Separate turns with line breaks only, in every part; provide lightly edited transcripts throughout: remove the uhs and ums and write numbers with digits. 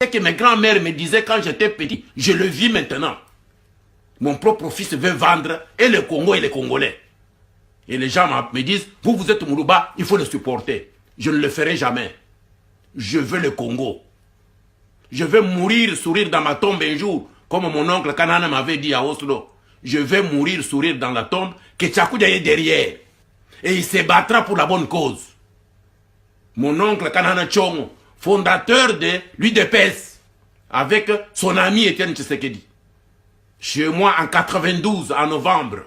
C'est que mes grands-mères me disaient quand j'étais petit, je le vis maintenant. Mon propre fils veut vendre et le Congo et les Congolais. Et les gens me disent, vous êtes Moulouba, il faut le supporter. Je ne le ferai jamais. Je veux le Congo. Je veux mourir, sourire dans ma tombe un jour, comme mon oncle Kanana m'avait dit à Oslo. Je vais mourir, sourire dans la tombe, que Tchakoudia est derrière. Et il se battra pour la bonne cause. Mon oncle Kanana Tchongo, fondateur de l'UDPS, avec son ami Etienne Tshisekedi. Chez moi, en 92, en novembre,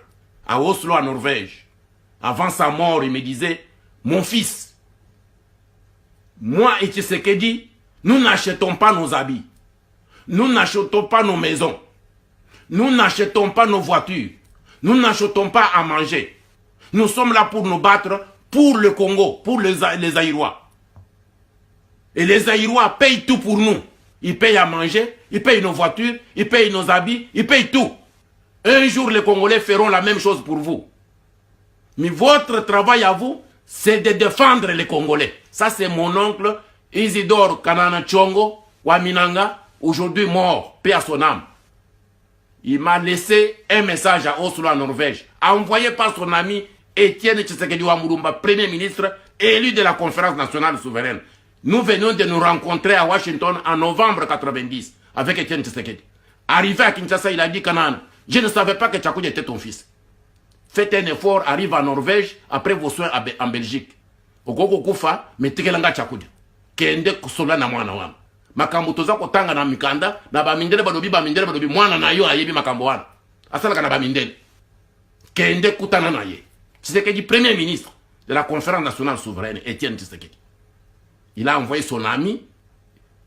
à Oslo, en Norvège. Avant sa mort, il me disait, mon fils, moi et Tshisekedi, nous n'achetons pas nos habits. Nous n'achetons pas nos maisons. Nous n'achetons pas nos voitures. Nous n'achetons pas à manger. Nous sommes là pour nous battre pour le Congo, pour les Aïrois. Et les Aïrois payent tout pour nous. Ils payent à manger, ils payent nos voitures, ils payent nos habits, ils payent tout. Un jour, les Congolais feront la même chose pour vous. Mais votre travail à vous, c'est de défendre les Congolais. Ça, c'est mon oncle Isidore Kanana Tchongo, Waminanga, aujourd'hui mort, paix à son âme. Il m'a laissé un message à Oslo, en Norvège, envoyé par son ami Etienne Tshisekedi Wamulumba, Premier ministre, élu de la Conférence nationale souveraine. Nous venons de nous rencontrer à Washington en novembre 90 avec Etienne Tshisekedi. Arrivé à Kinshasa, il a dit, Kanana, je ne savais pas que Tchakoudia était ton fils. Faites un effort, arrive en Norvège, après vos soins en Belgique. Okoko kufa, metekelanga Tchakoudia. Kende kusola na mwana wana. Makambo toza kotanga na mikanda, na bamindele balobi mwana na yo ayebi makambo wana. Asalaka na bamindele. Kende kutana na ye. Tshisekedi, premier ministre de la Conférence nationale souveraine, Etienne Tshisekedi. Il a envoyé son ami,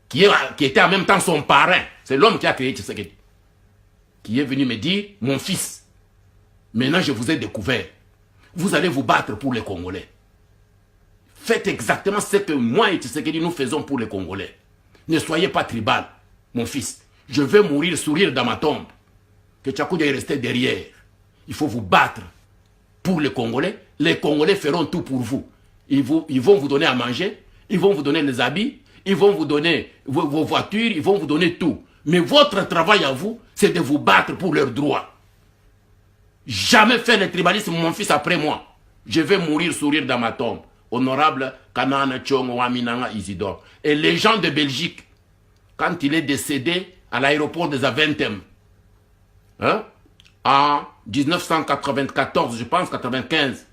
qui était en même temps son parrain. C'est l'homme qui a créé Tshisekedi. Qui est venu me dire, mon fils, maintenant je vous ai découvert. Vous allez vous battre pour les Congolais. Faites exactement ce que moi et Tshisekedi nous faisons pour les Congolais. Ne soyez pas tribal, mon fils. Je vais mourir, sourire dans ma tombe. Que Tchakoudia est resté derrière. Il faut vous battre pour les Congolais. Les Congolais feront tout pour vous. Ils vont vous donner à manger. Ils vont vous donner les habits. Ils vont vous donner vos voitures. Ils vont vous donner tout. Mais votre travail à vous, c'est de vous battre pour leurs droits. Jamais faire le tribalisme, mon fils, après moi. Je vais mourir, sourire dans ma tombe. Honorable Kanana Tchongo Waminanga Isidore. Et les gens de Belgique, quand il est décédé à l'aéroport de Zaventem, hein, en 1994, je pense, 95,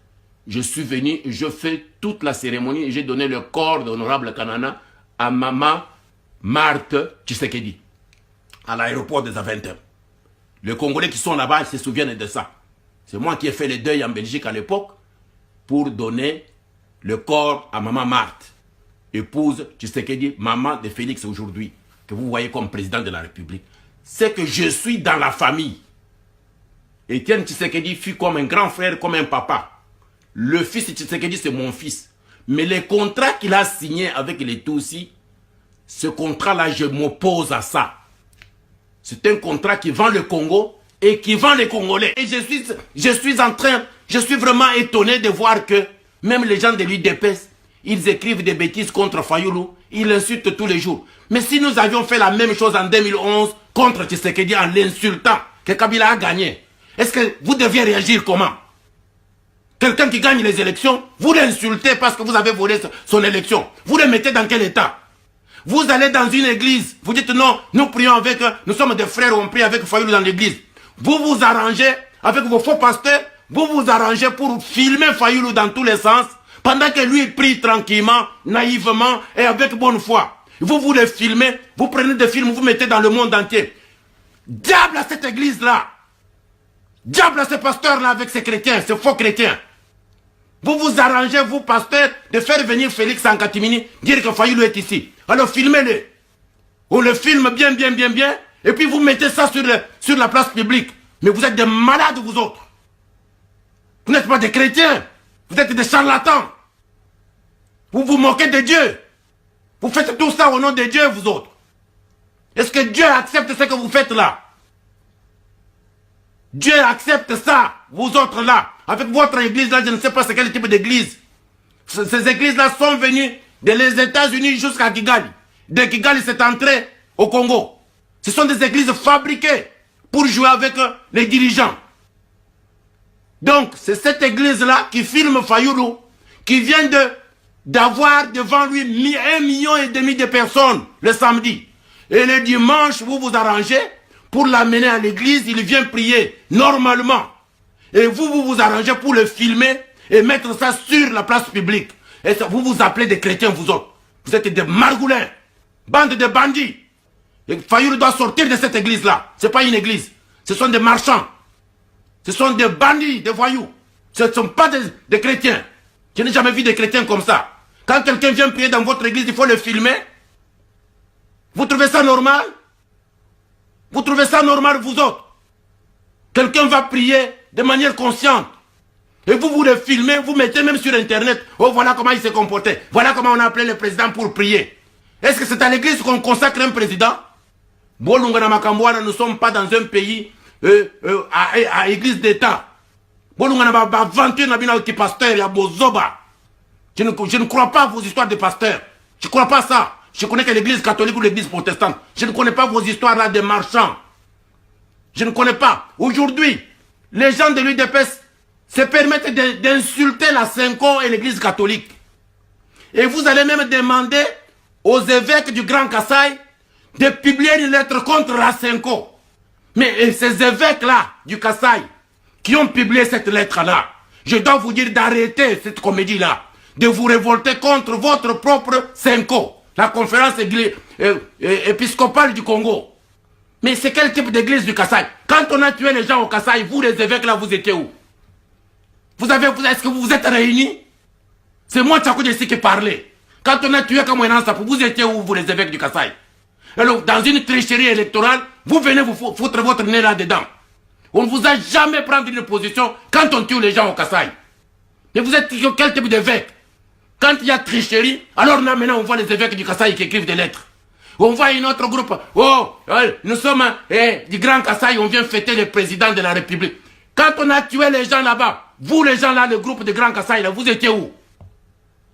je suis venu, je fais toute la cérémonie et j'ai donné le corps de l'honorable Kanana à maman Marthe Tshisekedi, à l'aéroport de Zaventem. Les Congolais qui sont là-bas se souviennent de ça. C'est moi qui ai fait le deuil en Belgique à l'époque pour donner le corps à maman Marthe, épouse Tshisekedi, maman de Félix aujourd'hui, que vous voyez comme président de la République. C'est que je suis dans la famille. Etienne Tshisekedi fut comme un grand frère, comme un papa. Le fils de Tshisekedi, c'est mon fils. Mais le contrat qu'il a signé avec les Tutsis, ce contrat-là, je m'oppose à ça. C'est un contrat qui vend le Congo et qui vend les Congolais. Et je suis vraiment étonné de voir que même les gens de l'UDPS, ils écrivent des bêtises contre Fayoulou, ils l'insultent tous les jours. Mais si nous avions fait la même chose en 2011 contre Tshisekedi en l'insultant, que Kabila a gagné, est-ce que vous deviez réagir comment? Quelqu'un qui gagne les élections, vous l'insultez parce que vous avez volé son élection. Vous le mettez dans quel état? Vous allez dans une église, vous dites non, nous prions avec, nous sommes des frères, on prie avec Fayoulou dans l'église. Vous vous arrangez avec vos faux pasteurs, vous vous arrangez pour filmer Fayoulou dans tous les sens, pendant que lui prie tranquillement, naïvement et avec bonne foi. Vous le filmez, vous prenez des films, vous mettez dans le monde entier. Diable à cette église-là! Diable à ce pasteur-là avec ces chrétiens, ces faux chrétiens! Vous vous arrangez, vous pasteurs, de faire venir Félix Ankatimini, dire que Fayoulou est ici. Alors filmez-le. On le filme bien, et puis vous mettez ça sur la place publique. Mais vous êtes des malades, vous autres. Vous n'êtes pas des chrétiens. Vous êtes des charlatans. Vous vous moquez de Dieu. Vous faites tout ça au nom de Dieu, vous autres. Est-ce que Dieu accepte ce que vous faites là? Dieu accepte ça, vous autres là. Avec votre église là, je ne sais pas c'est quel type d'église. Ces églises là sont venues des États-Unis jusqu'à Kigali. De Kigali, c'est entré au Congo. Ce sont des églises fabriquées pour jouer avec les dirigeants. Donc, c'est cette église-là qui filme Fayoulou, qui vient d'avoir devant lui 1,5 million de personnes le samedi. Et le dimanche, vous vous arrangez pour l'amener à l'église, il vient prier normalement. Et vous vous arrangez pour le filmer et mettre ça sur la place publique. Et ça, vous vous appelez des chrétiens, vous autres. Vous êtes des margoulins, bande de bandits. Et Fayoulou doit sortir de cette église-là. Ce n'est pas une église. Ce sont des marchands. Ce sont des bandits, des voyous. Ce ne sont pas des chrétiens. Je n'ai jamais vu des chrétiens comme ça. Quand quelqu'un vient prier dans votre église, il faut le filmer. Vous trouvez ça normal? Vous trouvez ça normal, vous autres? Quelqu'un va prier de manière consciente. Et vous le filmez, vous mettez même sur Internet. Oh, voilà comment il s'est comporté. Voilà comment on a appelé le président pour prier. Est-ce que c'est à l'église qu'on consacre un président? Bolungana Makambouana, nous ne sommes pas dans un pays à église d'État. Bolungana Bavantu Nabina qui pasteur, il y a Bozoba. Je ne crois pas à vos histoires de pasteurs. Je ne crois pas ça. Je connais que l'église catholique ou l'église protestante. Je ne connais pas vos histoires là de marchands. Je ne connais pas. Aujourd'hui, les gens de l'UDPS se permettent d'insulter la Senko et l'église catholique. Et vous allez même demander aux évêques du Grand Kasaï de publier une lettre contre la Senko. Mais ces évêques-là du Kasaï qui ont publié cette lettre-là, je dois vous dire d'arrêter cette comédie-là, de vous révolter contre votre propre Senko, la conférence épiscopale du Congo. Mais c'est quel type d'église du Kasaï? Quand on a tué les gens au Kasaï, vous les évêques-là, vous étiez où? Est-ce que vous vous êtes réunis? C'est moi, Tchakou Djessi, qui parlait. Quand on a tué Kamouénan Sapou, vous étiez où, vous les évêques du Kasaï? Alors, dans une tricherie électorale, vous venez vous foutre votre nez là-dedans. On ne vous a jamais pris une position quand on tue les gens au Kasaï. Mais vous êtes quel type d'évêque? Quand il y a tricherie, alors là maintenant on voit les évêques du Kasaï qui écrivent des lettres. On voit un autre groupe, oh, nous sommes du Grand Kasaï, on vient fêter le président de la République. Quand on a tué les gens là-bas, vous les gens là, le groupe de Grand Kasaï, là, vous étiez où?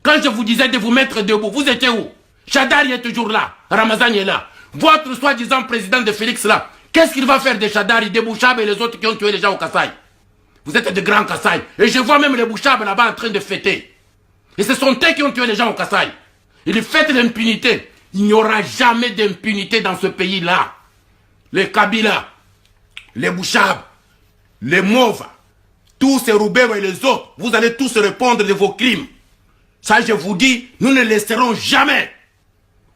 Quand je vous disais de vous mettre debout, vous étiez où? Chadari est toujours là, Ramazan est là. Votre soi-disant président de Félix là, qu'est-ce qu'il va faire de Chadari, de Bouchab et les autres qui ont tué les gens au Kasaï? Vous êtes de Grand Kasaï. Et je vois même les Bouchab là-bas en train de fêter. Et ce sont eux qui ont tué les gens au Kasaï. Ils fêtent l'impunité. Il n'y aura jamais d'impunité dans ce pays-là. Les Kabila, les Bouchab, les Mauves, tous ces Roubaix et les autres, vous allez tous répondre de vos crimes. Ça, je vous dis, nous ne laisserons jamais.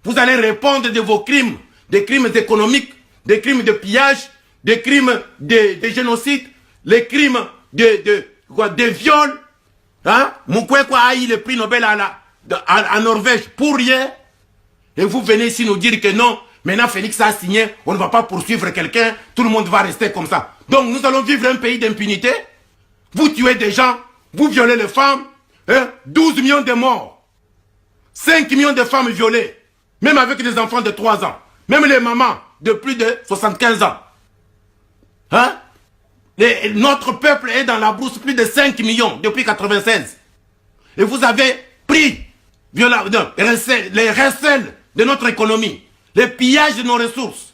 Vous allez répondre de vos crimes, des crimes économiques, des crimes de pillage, des crimes de génocide, les crimes de viol. Hein? Mukwekwa a eu le prix Nobel en Norvège pour rien. Et vous venez ici nous dire que non, maintenant Félix a signé, on ne va pas poursuivre quelqu'un, tout le monde va rester comme ça. Donc nous allons vivre un pays d'impunité. Vous tuez des gens, vous violez les femmes, hein? 12 millions de morts, 5 millions de femmes violées, même avec des enfants de 3 ans, même les mamans de plus de 75 ans. Hein? Notre peuple est dans la brousse plus de 5 millions depuis 96. Et vous avez pris les recels de notre économie, les pillages de nos ressources.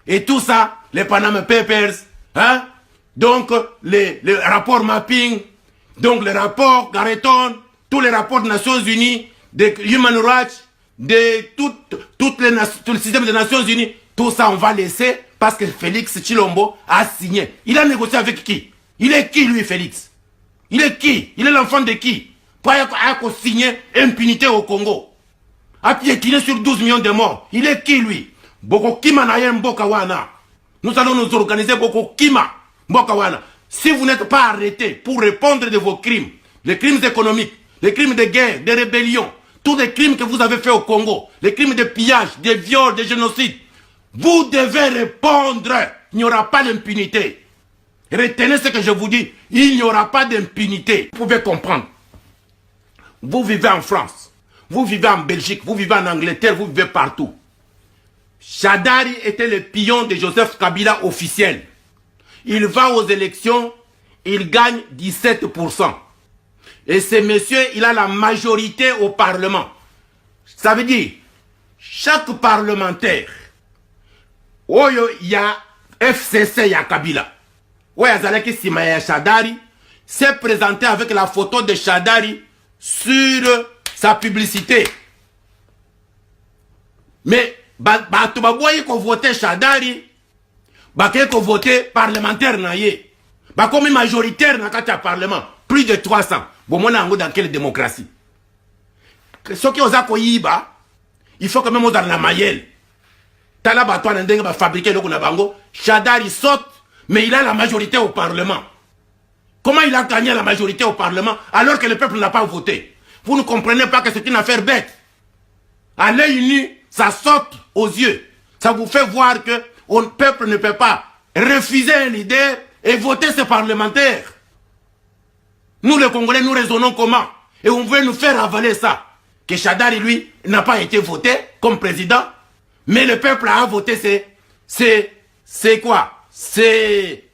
Et tout ça, les Panama Papers, hein? Donc les rapports mapping, donc les rapports Garreton, tous les rapports des Nations Unies, de Human Rights, de tout le système des Nations Unies, tout ça on va laisser parce que Félix Tshilombo a signé. Il a négocié avec qui? Il est qui lui, Félix? Il est qui? Il est l'enfant de qui? Pour avoir signé impunité au Congo. A piétiné sur 12 millions de morts. Il est qui lui? Boko Kima Nayen Mbokawana. Nous allons nous organiser Boko Kima Mbokawana. Si vous n'êtes pas arrêtés pour répondre de vos crimes, les crimes économiques, les crimes de guerre, de rébellion, tous les crimes que vous avez faits au Congo, les crimes de pillage, de viol, de génocide, vous devez répondre. Il n'y aura pas d'impunité. Retenez ce que je vous dis. Il n'y aura pas d'impunité. Vous pouvez comprendre. Vous vivez en France. Vous vivez en Belgique. Vous vivez en Angleterre. Vous vivez partout. Chadari était le pion de Joseph Kabila officiel. Il va aux élections. Il gagne 17%. Et ce monsieur, il a la majorité au Parlement. Ça veut dire, chaque parlementaire Oyo ya FCC ya Kabila. Oyo Azalaki Sima ya Shadari s'est présenté avec la photo de Shadari sur sa publicité. Mais bato baboyi ko voter Shadari, baké ko voter parlementaire na ye. Ba comme majoritaire na kati ya parlement, plus de 300. Bon mona ngo dans quelle démocratie? Ce qui osa ko yiba, il faut que même osa na mayel. Tala bato na ndenge ba fabriquer loko na bango, Shadari saute, mais il a la majorité au parlement. Comment il a gagné la majorité au parlement alors que le peuple n'a pas voté? Vous ne comprenez pas que c'est une affaire bête. À l'œil nu, ça saute aux yeux. Ça vous fait voir que le peuple ne peut pas refuser un leader et voter ses parlementaires. Nous les Congolais, nous raisonnons comment? Et on veut nous faire avaler ça. Que Shadari, lui, n'a pas été voté comme président, mais le peuple a voté c'est quoi? C'est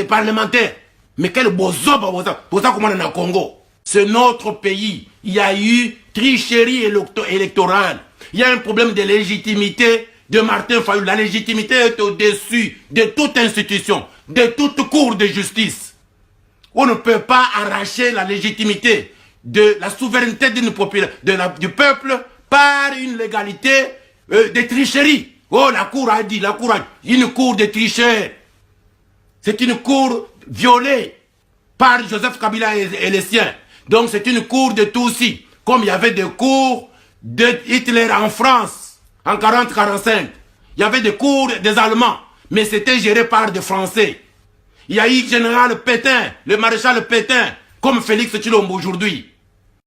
parlementaire. Mais quel bozo pour ça comment on est au Congo? C'est notre pays. Il y a eu tricherie électorale. Il y a un problème de légitimité de Martin Fayulu. La légitimité est au-dessus de toute institution, de toute cour de justice. On ne peut pas arracher la légitimité de la souveraineté d'une population, du peuple par une légalité de tricherie. Oh, la cour a dit, une cour de tricheurs. C'est une cour violée par Joseph Kabila et les siens. Donc c'est une cour de Tutsi, comme il y avait des cours de Hitler en France, en 40-45. Il y avait des cours des Allemands, mais c'était géré par des Français. Il y a eu le général Pétain, le maréchal Pétain, comme Félix Tshilombo aujourd'hui.